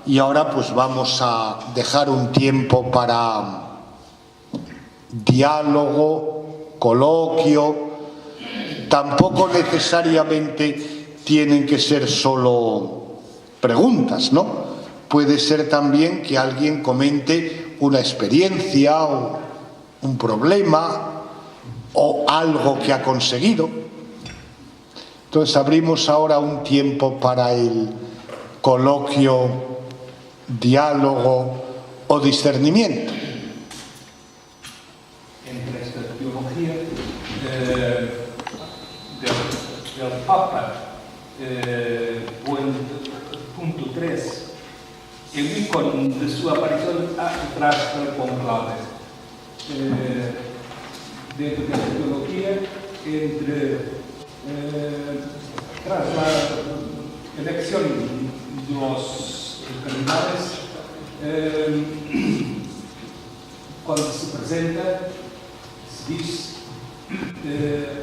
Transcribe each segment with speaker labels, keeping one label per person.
Speaker 1: y ahora pues vamos a dejar un tiempo para diálogo, coloquio. Tampoco necesariamente tienen que ser solo preguntas, ¿no? Puede ser también que alguien comente una experiencia o un problema o algo que ha conseguido. Entonces abrimos ahora un tiempo para el coloquio, diálogo o discernimiento.
Speaker 2: Entre esta teología del Papa, o en punto 3, el icono de su aparición atrás del conclave. Dentro de esta teología, tras la elección de los cardenales, cuando se presenta, se dice,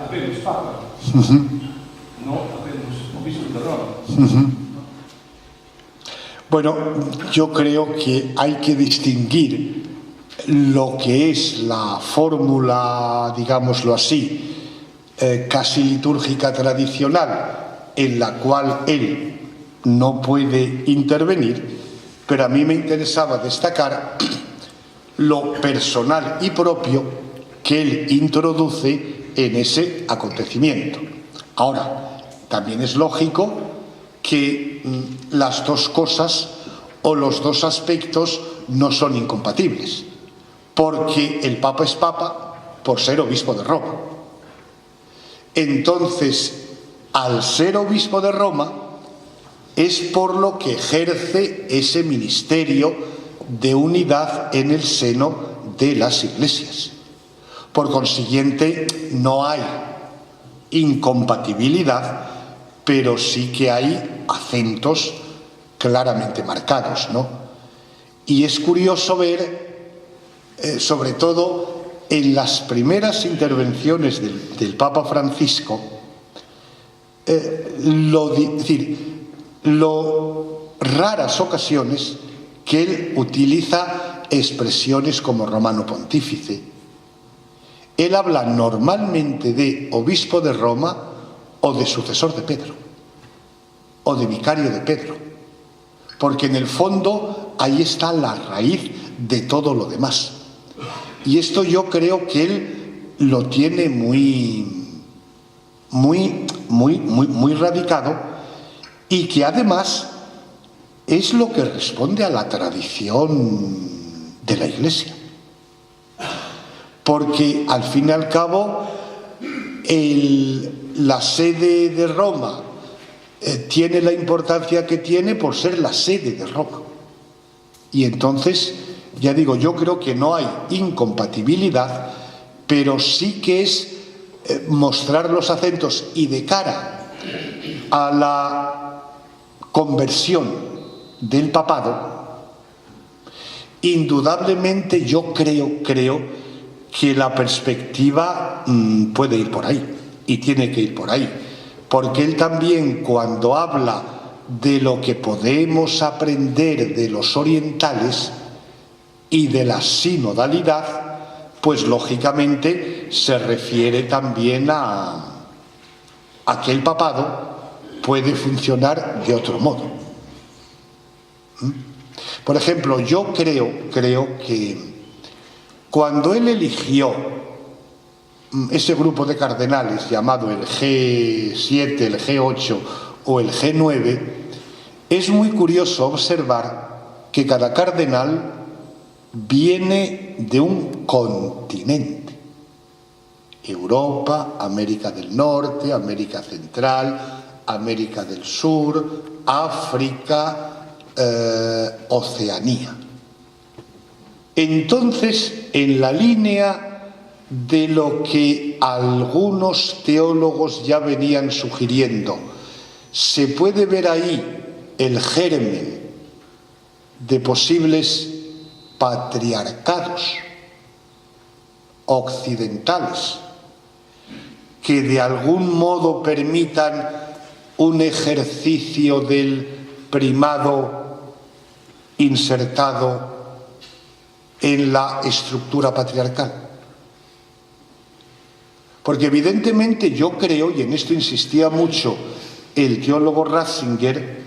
Speaker 2: habemos Papa, no habemos obispo de Roma.
Speaker 1: Bueno, yo creo que hay que distinguir lo que es la fórmula, digámoslo así, casi litúrgica tradicional, en la cual él no puede intervenir, pero a mí me interesaba destacar lo personal y propio que él introduce en ese acontecimiento. Ahora, también es lógico que las dos cosas o los dos aspectos no son incompatibles, porque el Papa es Papa por ser obispo de Roma. Entonces, al ser obispo de Roma, es por lo que ejerce ese ministerio de unidad en el seno de las iglesias. Por consiguiente, no hay incompatibilidad, pero sí que hay acentos claramente marcados, ¿no? Y es curioso ver, sobre todo en las primeras intervenciones del Papa Francisco, lo raras ocasiones que él utiliza expresiones como romano pontífice. Él habla normalmente de obispo de Roma o de sucesor de Pedro, o de vicario de Pedro, porque en el fondo ahí está la raíz de todo lo demás. Y esto yo creo que él lo tiene muy radicado, y que además es lo que responde a la tradición de la Iglesia. Porque al fin y al cabo la sede de Roma tiene la importancia que tiene por ser la sede de Roma. Y entonces, ya digo, yo creo que no hay incompatibilidad, pero sí que es mostrar los acentos, y de cara a la conversión del papado, indudablemente yo creo que la perspectiva puede ir por ahí, y tiene que ir por ahí, porque él también, cuando habla de lo que podemos aprender de los orientales y de la sinodalidad, pues lógicamente se refiere también a que el papado puede funcionar de otro modo. Por ejemplo, yo creo que cuando él eligió ese grupo de cardenales llamado el G7, el G8 o el G9, es muy curioso observar que cada cardenal viene de un continente: Europa, América del Norte, América Central, América del Sur, África, Oceanía. Entonces, en la línea de lo que algunos teólogos ya venían sugiriendo, se puede ver ahí el germen de posibles patriarcados occidentales que de algún modo permitan un ejercicio del primado insertado en la estructura patriarcal. Porque evidentemente yo creo, y en esto insistía mucho el teólogo Ratzinger,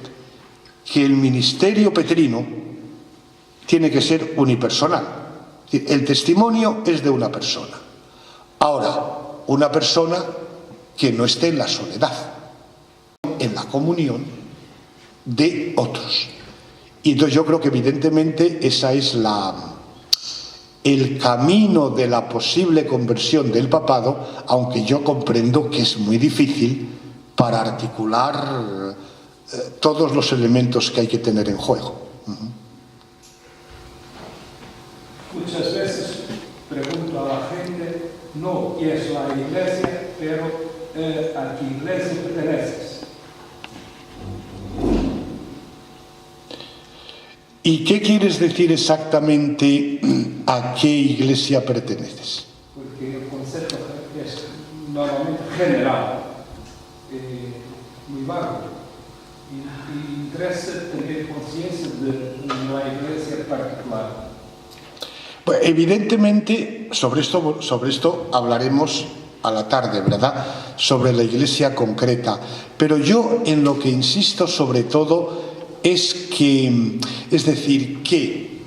Speaker 1: que el ministerio petrino tiene que ser unipersonal. Es decir, el testimonio es de una persona. Ahora, una persona que no esté en la soledad, en la comunión de otros. Y entonces yo creo que evidentemente esa es el camino de la posible conversión del papado, aunque yo comprendo que es muy difícil para articular todos los elementos que hay que tener en juego.
Speaker 2: Muchas veces pregunto a la gente, no qué es la iglesia, pero a qué iglesia perteneces.
Speaker 1: ¿Y qué quieres decir exactamente a qué iglesia perteneces?
Speaker 2: Porque el concepto es normalmente general, muy vago, y interesa tener conciencia de una iglesia particular.
Speaker 1: Pues evidentemente sobre esto hablaremos a la tarde, ¿verdad? Sobre la iglesia concreta. Pero yo en lo que insisto sobre todo es decir, que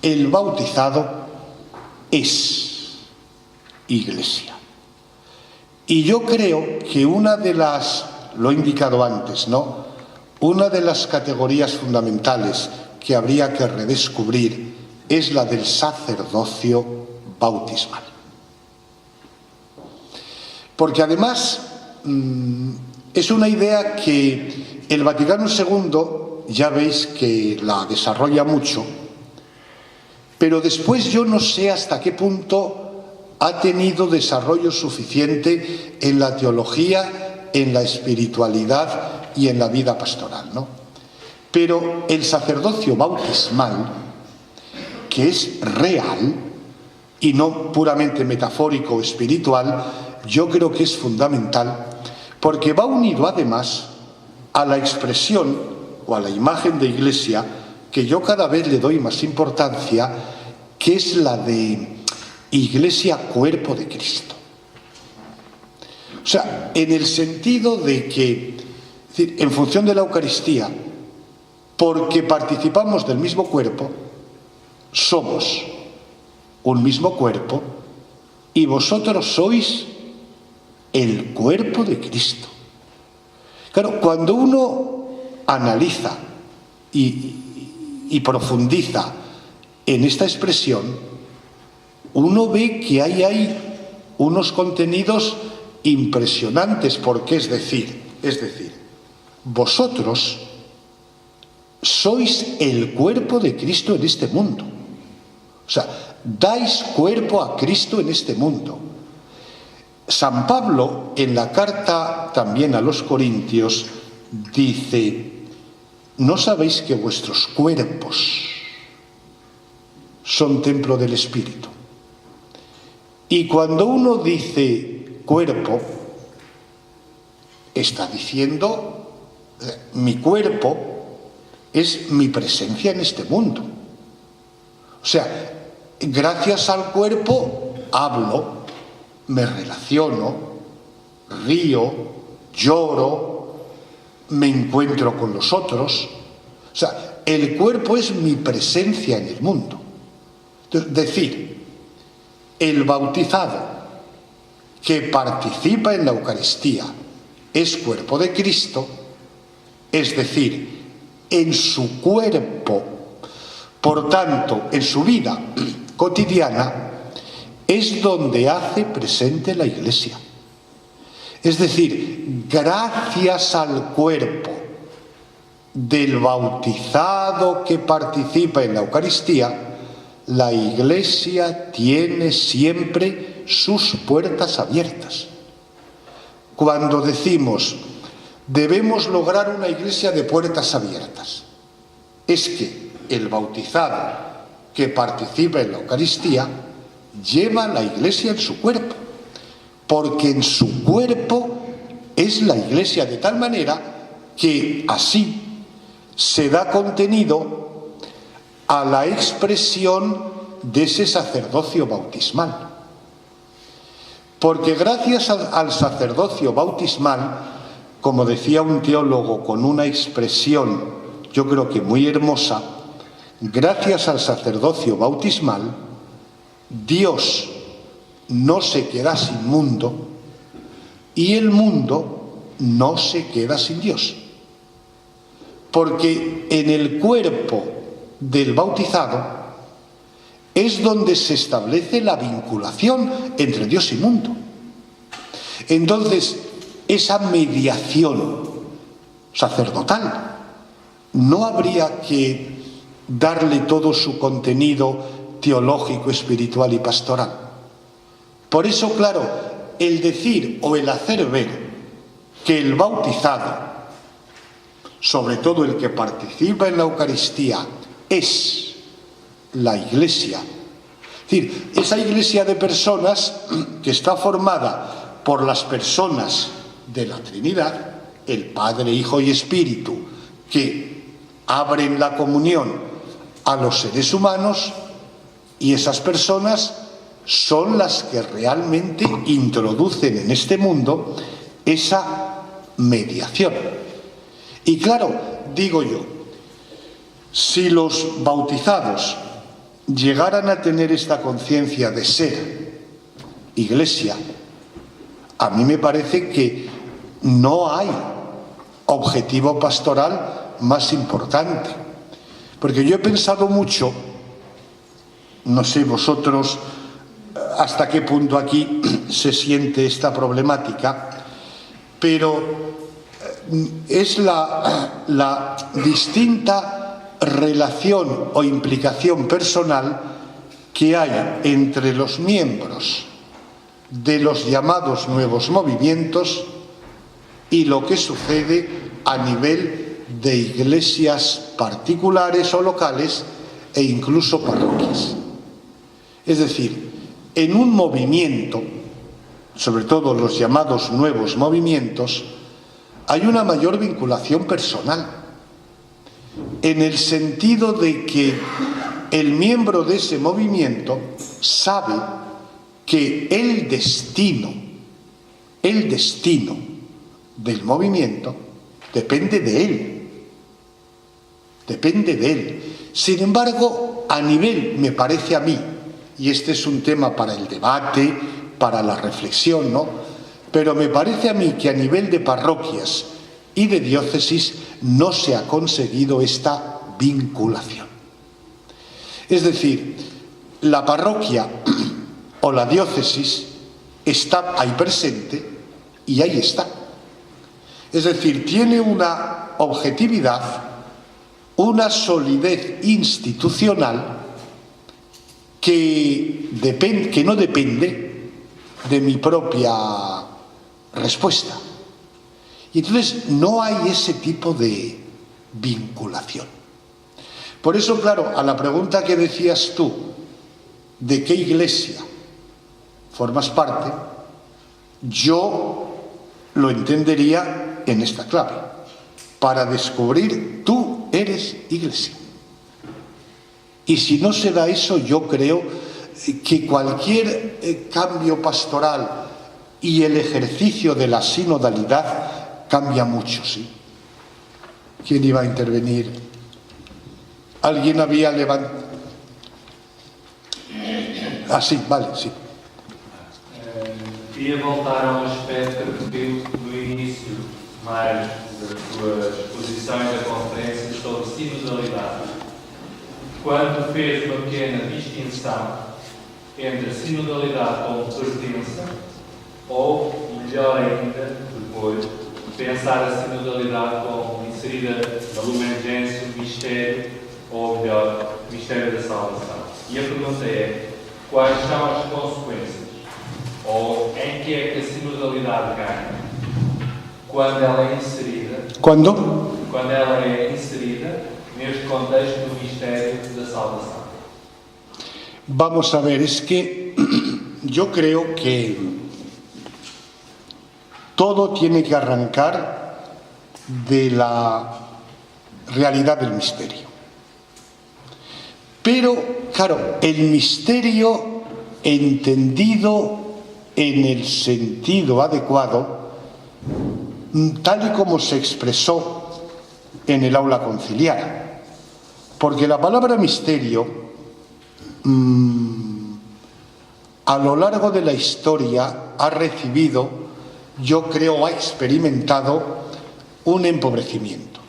Speaker 1: el bautizado es iglesia. Y yo creo que una de las, lo he indicado antes, ¿no? Una de las categorías fundamentales que habría que redescubrir es la del sacerdocio bautismal. Porque además es una idea que el Vaticano II, ya veis que la desarrolla mucho, pero después yo no sé hasta qué punto ha tenido desarrollo suficiente en la teología, en la espiritualidad y en la vida pastoral, ¿no? Pero el sacerdocio bautismal, que es real y no puramente metafórico o espiritual, yo creo que es fundamental, porque va unido además a la expresión o a la imagen de iglesia que yo cada vez le doy más importancia, que es la de iglesia cuerpo de Cristo. O sea, en el sentido de que, es decir, en función de la Eucaristía, porque participamos del mismo cuerpo, somos un mismo cuerpo y vosotros sois el cuerpo de Cristo. Claro, cuando uno analiza y profundiza en esta expresión, uno ve que ahí hay unos contenidos impresionantes, porque es decir, vosotros sois el cuerpo de Cristo en este mundo. O sea, dais cuerpo a Cristo en este mundo. San Pablo, en la carta también a los Corintios, dice: ¿no sabéis que vuestros cuerpos son templo del Espíritu? Y cuando uno dice cuerpo, está diciendo, mi cuerpo es mi presencia en este mundo. O sea, gracias al cuerpo hablo, me relaciono, río, lloro, me encuentro con los otros. O sea, el cuerpo es mi presencia en el mundo. Es decir, el bautizado que participa en la Eucaristía es cuerpo de Cristo, es decir, en su cuerpo, por tanto, en su vida cotidiana, es donde hace presente la Iglesia. Es decir, gracias al cuerpo del bautizado que participa en la Eucaristía, la Iglesia tiene siempre sus puertas abiertas. Cuando decimos debemos lograr una Iglesia de puertas abiertas, es que el bautizado que participa en la Eucaristía lleva la Iglesia en su cuerpo, porque en su cuerpo es la Iglesia, de tal manera que así se da contenido a la expresión de ese sacerdocio bautismal. Porque gracias al sacerdocio bautismal, como decía un teólogo con una expresión, yo creo que muy hermosa, gracias al sacerdocio bautismal, Dios no se queda sin mundo y el mundo no se queda sin Dios. Porque en el cuerpo del bautizado es donde se establece la vinculación entre Dios y mundo. Entonces, esa mediación sacerdotal no habría que darle todo su contenido teológico, espiritual y pastoral. Por eso, claro, el decir o el hacer ver que el bautizado, sobre todo el que participa en la Eucaristía, es la Iglesia. Es decir, esa Iglesia de personas que está formada por las personas de la Trinidad, el Padre, Hijo y Espíritu, que abren la comunión a los seres humanos, y esas personas son las que realmente introducen en este mundo esa mediación. Y claro, digo yo, si los bautizados llegaran a tener esta conciencia de ser Iglesia, a mí me parece que no hay objetivo pastoral más importante. Porque yo he pensado mucho, no sé vosotros hasta qué punto aquí se siente esta problemática, pero es la distinta relación o implicación personal que hay entre los miembros de los llamados nuevos movimientos y lo que sucede a nivel de iglesias particulares o locales e incluso parroquias. Es decir, en un movimiento, sobre todo los llamados nuevos movimientos, hay una mayor vinculación personal, en el sentido de que el miembro de ese movimiento sabe que el destino del movimiento depende de él. Depende de él. Sin embargo, a nivel, me parece a mí, y este es un tema para el debate, para la reflexión, ¿no? Pero me parece a mí que a nivel de parroquias y de diócesis no se ha conseguido esta vinculación. Es decir, la parroquia o la diócesis está ahí presente y ahí está. Es decir, tiene una objetividad, una solidez institucional que no depende de mi propia respuesta. Y entonces no hay ese tipo de vinculación. Por eso, claro, a la pregunta que decías tú, ¿de qué iglesia formas parte?, yo lo entendería en esta clave. Para descubrir, tú eres iglesia. Y si no se da eso, yo creo que cualquier cambio pastoral y el ejercicio de la sinodalidad cambia mucho, ¿sí? ¿Quién iba a intervenir? ¿Alguien había levantado? Ah, sí, vale, sí.
Speaker 3: Queria voltar a um aspecto que referiu no início, mais da sua exposição e da conferência, sobre sinodalidade. Quando fez uma pequena distinção entre a sinodalidade como pertença, ou, melhor ainda, depois, pensar a sinodalidade como inserida na Lumen Gentium, mistério, ou melhor, mistério da salvação. E a pergunta é, quais são as consequências? Ou em que é que a sinodalidade ganha quando ela é inserida?
Speaker 1: Quando?
Speaker 3: Quando ela é inserida neste contexto do mistério da salvação.
Speaker 1: Vamos a ver, es que yo creo que todo tiene que arrancar de la realidad del misterio. Pero, claro, el misterio entendido en el sentido adecuado, tal y como se expresó en el aula conciliar. Porque la palabra misterio, a lo largo de la historia, ha recibido, yo creo, ha experimentado un empobrecimiento.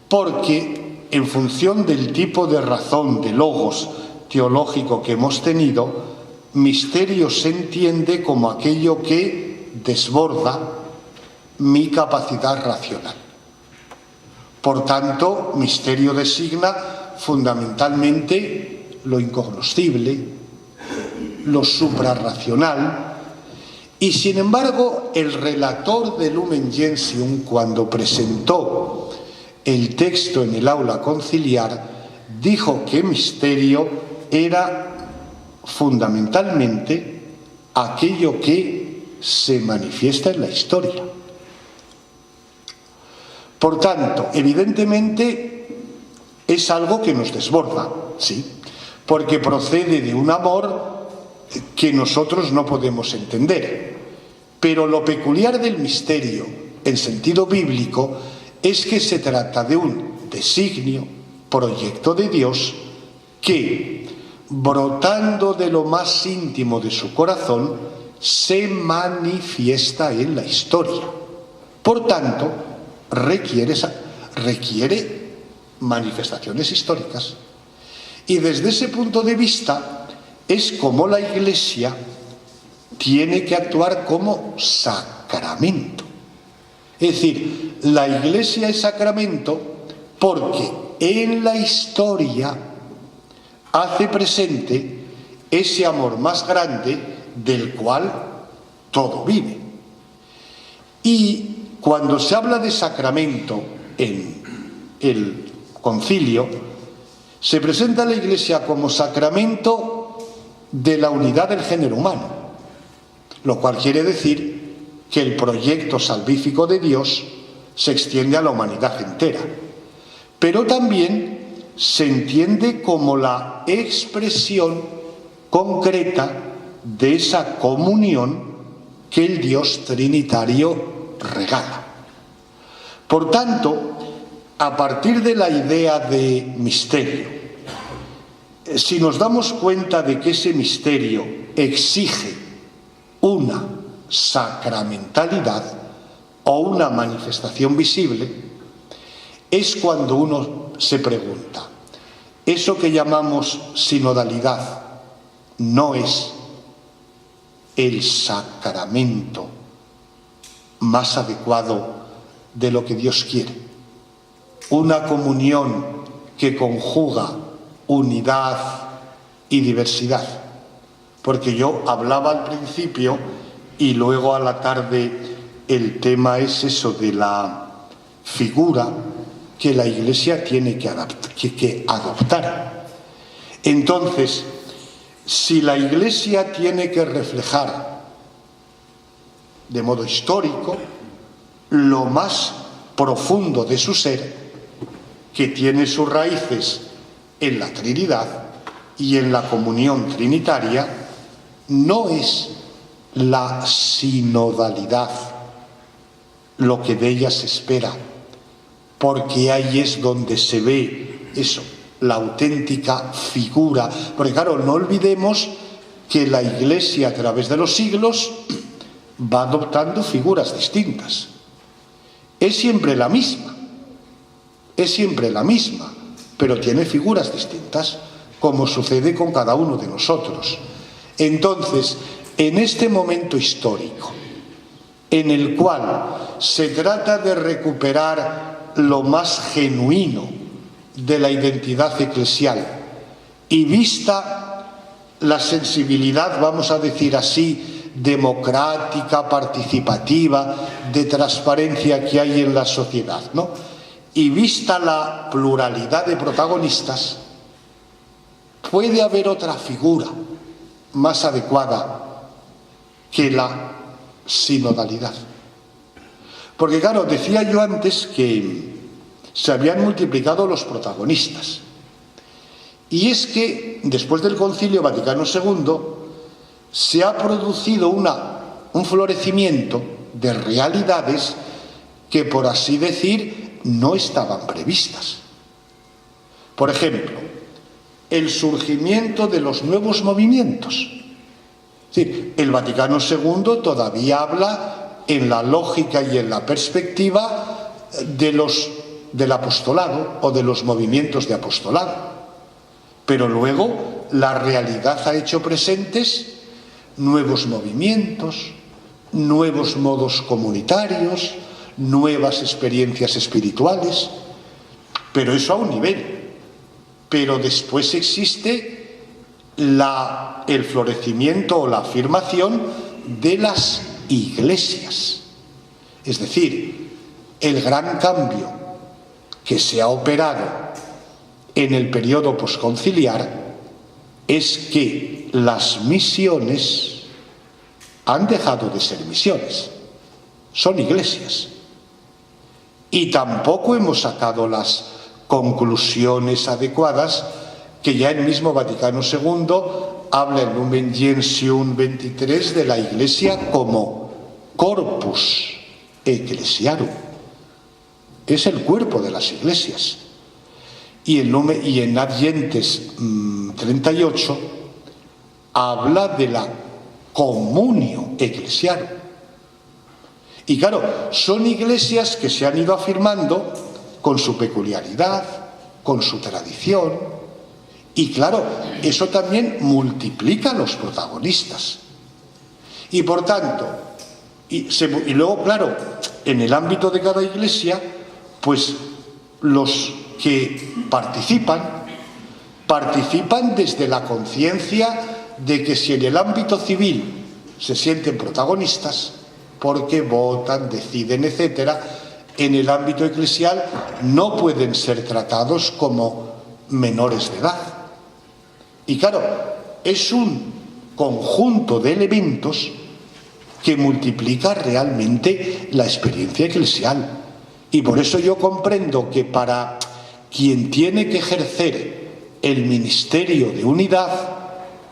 Speaker 1: Porque en función del tipo de razón, de logos teológico que hemos tenido, misterio se entiende como aquello que desborda mi capacidad racional. Por tanto, misterio designa fundamentalmente lo incognoscible, lo suprarracional, y sin embargo el relator de Lumen Gentium, cuando presentó el texto en el aula conciliar, dijo que misterio era fundamentalmente aquello que se manifiesta en la historia. Por tanto, evidentemente es algo que nos desborda, sí, porque procede de un amor que nosotros no podemos entender. Pero lo peculiar del misterio, en sentido bíblico, es que se trata de un designio, proyecto de Dios, que, brotando de lo más íntimo de su corazón, se manifiesta en la historia. Por tanto, requiere manifestaciones históricas. Y desde ese punto de vista es como la Iglesia tiene que actuar como sacramento. Es decir, la Iglesia es sacramento porque en la historia hace presente ese amor más grande del cual todo vive. Y cuando se habla de sacramento en el concilio, se presenta a la Iglesia como sacramento de la unidad del género humano, lo cual quiere decir que el proyecto salvífico de Dios se extiende a la humanidad entera, pero también se entiende como la expresión concreta de esa comunión que el Dios trinitario regala. Por tanto, a partir de la idea de misterio, si nos damos cuenta de que ese misterio exige una sacramentalidad o una manifestación visible, es cuando uno se pregunta, ¿eso que llamamos sinodalidad no es el sacramento más adecuado de lo que Dios quiere? Una comunión que conjuga unidad y diversidad. Porque yo hablaba al principio y luego a la tarde el tema es eso de la figura que la Iglesia tiene que adoptar. Entonces, si la Iglesia tiene que reflejar de modo histórico lo más profundo de su ser, que tiene sus raíces en la Trinidad y en la comunión trinitaria, no es la sinodalidad lo que de ella se espera, porque ahí es donde se ve eso, la auténtica figura. Porque claro, no olvidemos que la Iglesia a través de los siglos va adoptando figuras distintas. Es siempre la misma, pero tiene figuras distintas, como sucede con cada uno de nosotros. Entonces, en este momento histórico, en el cual se trata de recuperar lo más genuino de la identidad eclesial, y vista la sensibilidad, vamos a decir así, democrática, participativa, de transparencia que hay en la sociedad, ¿no? Y vista la pluralidad de protagonistas, puede haber otra figura más adecuada que la sinodalidad. Porque claro, decía yo antes que se habían multiplicado los protagonistas Y es que después del Concilio Vaticano II se ha producido un florecimiento de realidades que, por así decir, no estaban previstas. Por ejemplo, el surgimiento de los nuevos movimientos. Es decir, el Vaticano II todavía habla en la lógica y en la perspectiva del apostolado o de los movimientos de apostolado. Pero luego la realidad ha hecho presentes nuevos movimientos, nuevos modos comunitarios, nuevas experiencias espirituales, pero eso a un nivel. Pero después existe el florecimiento o la afirmación de las iglesias. Es decir, el gran cambio que se ha operado en el periodo posconciliar es que las misiones han dejado de ser misiones, son iglesias. Y tampoco hemos sacado las conclusiones adecuadas que ya el mismo Vaticano II habla en Lumen Gentium 23 de la Iglesia como corpus ecclesiarum. Es el cuerpo de las iglesias. Y en Ad Gentes 38 habla de la comunio ecclesiarum. Y claro, son iglesias que se han ido afirmando con su peculiaridad, con su tradición, y claro, eso también multiplica a los protagonistas. Y por tanto, y luego, claro, en el ámbito de cada iglesia, pues los que participan desde la conciencia de que si en el ámbito civil se sienten protagonistas, porque votan, deciden, etcétera, en el ámbito eclesial no pueden ser tratados como menores de edad. Y claro, es un conjunto de elementos que multiplica realmente la experiencia eclesial. Y por eso yo comprendo que para quien tiene que ejercer el ministerio de unidad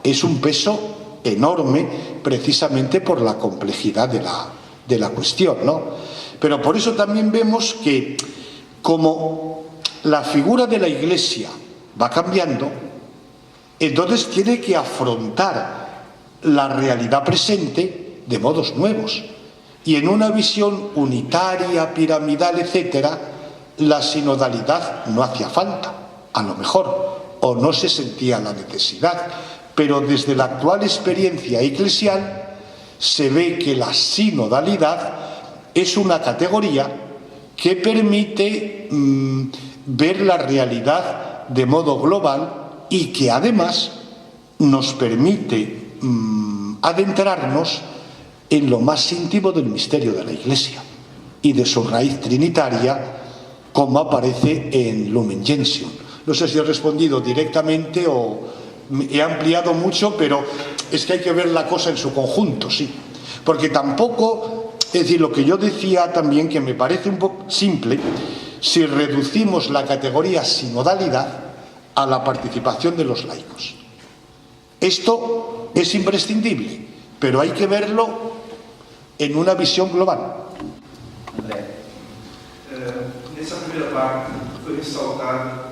Speaker 1: es un peso enorme, precisamente por la complejidad de la cuestión, ¿no? Pero por eso también vemos que, como la figura de la Iglesia va cambiando, entonces tiene que afrontar la realidad presente de modos nuevos. Y en una visión unitaria, piramidal, etcétera, la sinodalidad no hacía falta, a lo mejor, o no se sentía la necesidad. Pero desde la actual experiencia eclesial se ve que la sinodalidad es una categoría que permite ver la realidad de modo global y que además nos permite adentrarnos en lo más íntimo del misterio de la Iglesia y de su raíz trinitaria, como aparece en Lumen Gentium. No sé si he respondido directamente o he ampliado mucho, pero es que hay que ver la cosa en su conjunto, sí. Porque tampoco, es decir, lo que yo decía también, que me parece un poco simple, si reducimos la categoría sinodalidad a la participación de los laicos. Esto es imprescindible, pero hay que verlo en una visión global.
Speaker 4: André, nessa primeira parte foi ressaltado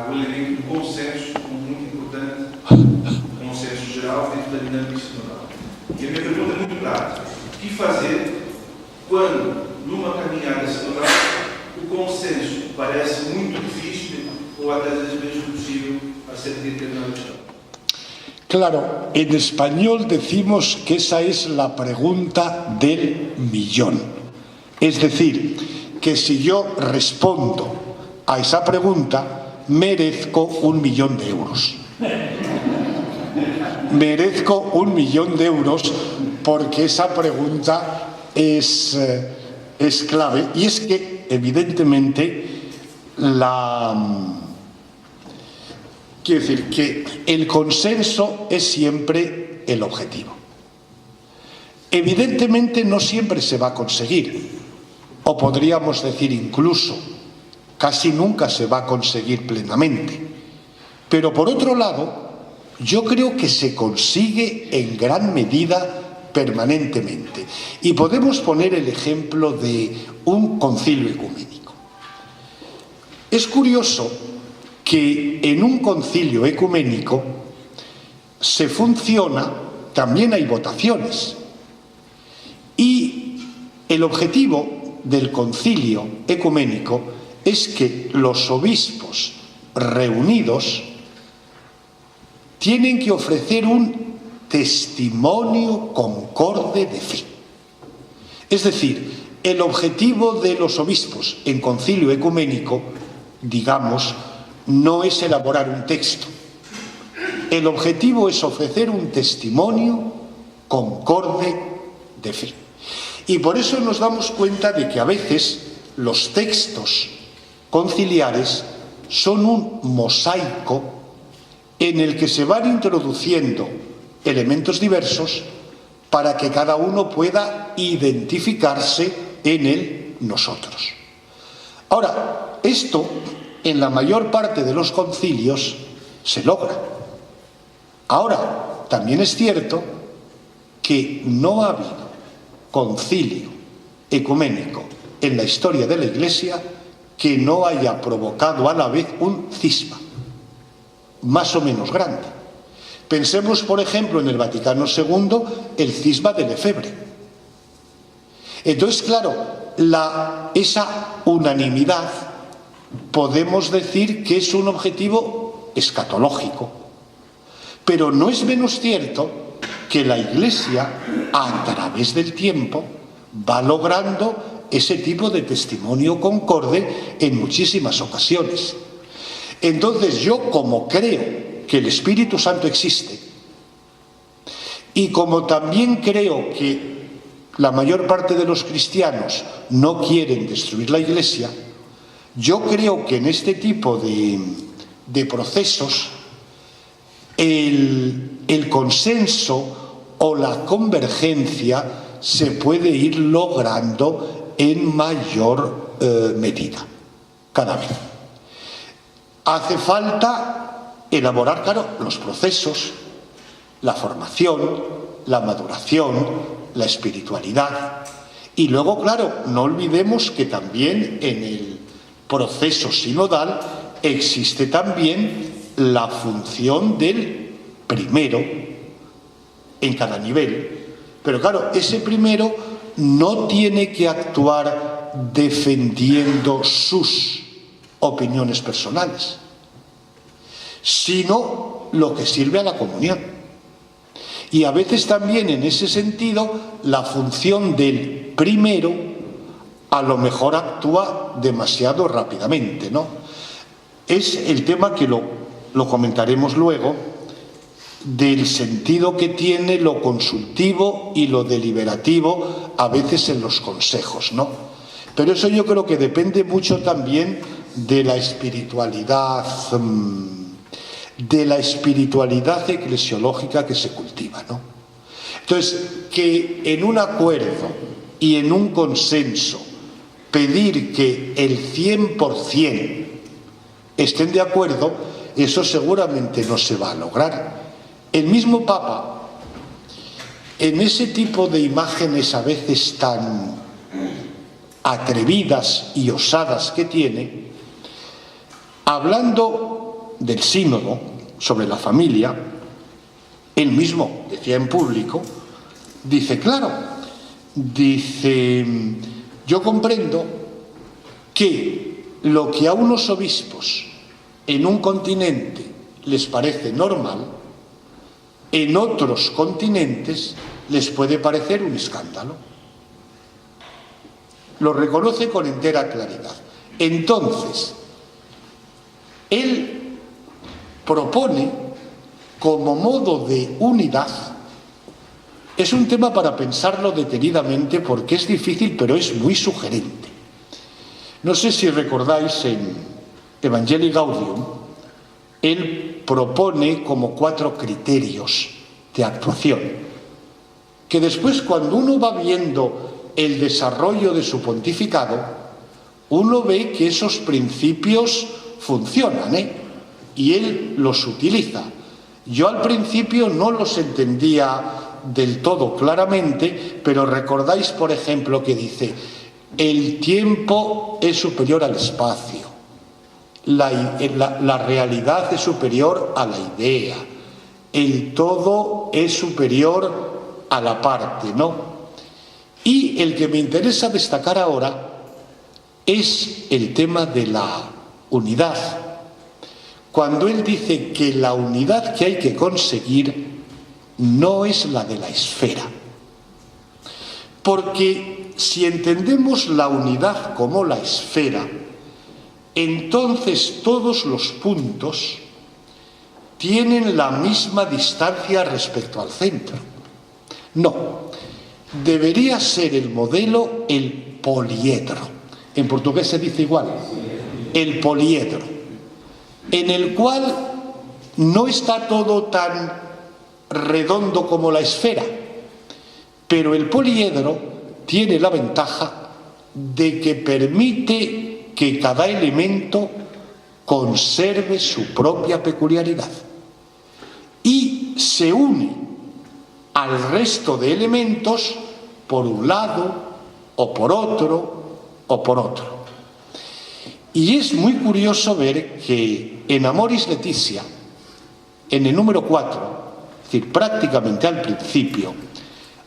Speaker 4: o elemento do consenso como muito importante, o consenso geral dentro da dinâmica sinodal. E a minha pergunta é muito prática: o que fazer quando, numa caminhada sinodal, o consenso parece muito difícil ou até às vezes mesmo impossível a ser determinado?
Speaker 1: Claro, en español decimos que esa es la pregunta del millón. Es decir, que si yo respondo a esa pregunta, merezco 1.000.000 de euros. Merezco 1.000.000 de euros porque esa pregunta es clave. Y es que, evidentemente, quiero decir que el consenso es siempre el objetivo. Evidentemente no siempre se va a conseguir, o podríamos decir incluso, casi nunca se va a conseguir plenamente. Pero por otro lado, yo creo que se consigue en gran medida permanentemente. Y podemos poner el ejemplo de un concilio ecuménico. Es curioso que en un concilio ecuménico se funciona, también hay votaciones. Y el objetivo del concilio ecuménico es que los obispos reunidos tienen que ofrecer un testimonio concorde de fe. Es decir, el objetivo de los obispos en concilio ecuménico, digamos, no es elaborar un texto. El objetivo es ofrecer un testimonio concorde de fe. Y por eso nos damos cuenta de que a veces los textos conciliares son un mosaico en el que se van introduciendo elementos diversos para que cada uno pueda identificarse en el nosotros. Ahora, esto en la mayor parte de los concilios se logra. Ahora, también es cierto que no ha habido concilio ecuménico en la historia de la Iglesia que no haya provocado a la vez un cisma más o menos grande. Pensemos, por ejemplo, en el Vaticano II, el cisma de Lefebvre. Entonces, claro, esa unanimidad podemos decir que es un objetivo escatológico, pero no es menos cierto que la Iglesia, a través del tiempo, va logrando ese tipo de testimonio concorde en muchísimas ocasiones. Entonces, yo, como creo que el Espíritu Santo existe, y como también creo que la mayor parte de los cristianos no quieren destruir la Iglesia, yo creo que en este tipo de procesos el consenso o la convergencia se puede ir logrando en mayor medida, cada vez. Hace falta elaborar, claro, los procesos, la formación, la maduración, la espiritualidad. Y luego, claro, no olvidemos que también en el proceso sinodal existe también la función del primero en cada nivel. Pero claro, ese primero no tiene que actuar defendiendo sus opiniones personales, sino lo que sirve a la comunión. Y a veces también en ese sentido la función del primero a lo mejor actúa demasiado rápidamente, ¿no? Es el tema que lo comentaremos luego, del sentido que tiene lo consultivo y lo deliberativo a veces en los consejos, ¿no? Pero eso yo creo que depende mucho también de la espiritualidad eclesiológica que se cultiva, ¿no? Entonces, que en un acuerdo y en un consenso pedir que el 100% estén de acuerdo, eso seguramente no se va a lograr. El mismo Papa, en ese tipo de imágenes a veces tan atrevidas y osadas que tiene, hablando del sínodo sobre la familia, él mismo decía en público, dice, claro, dice, yo comprendo que lo que a unos obispos en un continente les parece normal, en otros continentes les puede parecer un escándalo. Lo reconoce con entera claridad. Entonces, él propone como modo de unidad, es un tema para pensarlo detenidamente porque es difícil, pero es muy sugerente. No sé si recordáis en Evangelii Gaudium, él propone como 4 criterios de actuación, que después, cuando uno va viendo el desarrollo de su pontificado, uno ve que esos principios funcionan, y él los utiliza. Yo al principio no los entendía del todo claramente, pero recordáis, por ejemplo, que dice: el tiempo es superior al espacio, la realidad es superior a la idea, el todo es superior a la parte, ¿no? Y el que me interesa destacar ahora es el tema de la unidad. Cuando él dice que la unidad que hay que conseguir no es la de la esfera. Porque si entendemos la unidad como la esfera, entonces todos los puntos tienen la misma distancia respecto al centro. No, debería ser el modelo el poliedro. En portugués se dice igual, el poliedro, en el cual no está todo tan redondo como la esfera, pero el poliedro tiene la ventaja de que permite que cada elemento conserve su propia peculiaridad y se une al resto de elementos por un lado o por otro o por otro. Y es muy curioso ver que en Amoris Laetitia, en el número 4, es decir, prácticamente al principio,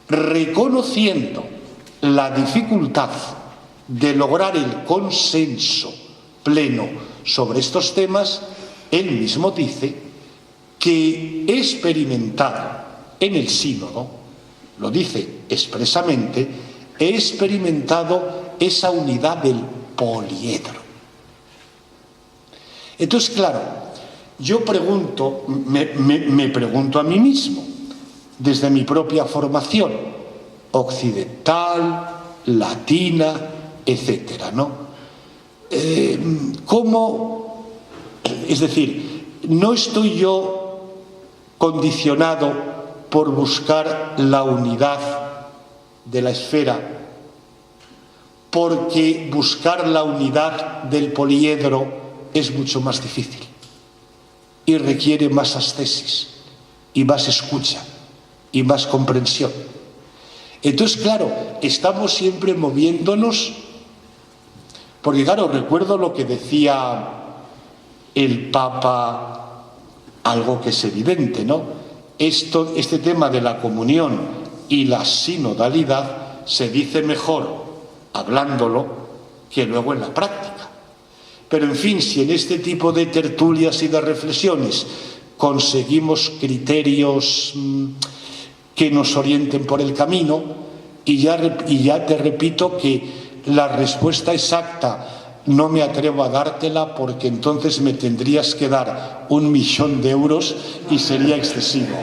Speaker 1: reconociendo la dificultad de lograr el consenso pleno sobre estos temas, él mismo dice que he experimentado en el sínodo, lo dice expresamente, he experimentado esa unidad del poliedro. Entonces, claro, yo pregunto, me pregunto a mí mismo, desde mi propia formación occidental, latina, etcétera, ¿no? ¿Cómo? Es decir, no estoy yo condicionado por buscar la unidad de la esfera, porque buscar la unidad del poliedro es mucho más difícil y requiere más ascesis y más escucha y más comprensión. Entonces, claro, estamos siempre moviéndonos, porque claro, recuerdo lo que decía el Papa, algo que es evidente, ¿no? Este tema de la comunión y la sinodalidad se dice mejor hablándolo que luego en la práctica. Pero en fin, si en este tipo de tertulias y de reflexiones conseguimos criterios que nos orienten por el camino, y ya te repito que la respuesta exacta no me atrevo a dártela, porque entonces me tendrías que dar 1.000.000 de euros y sería excesivo.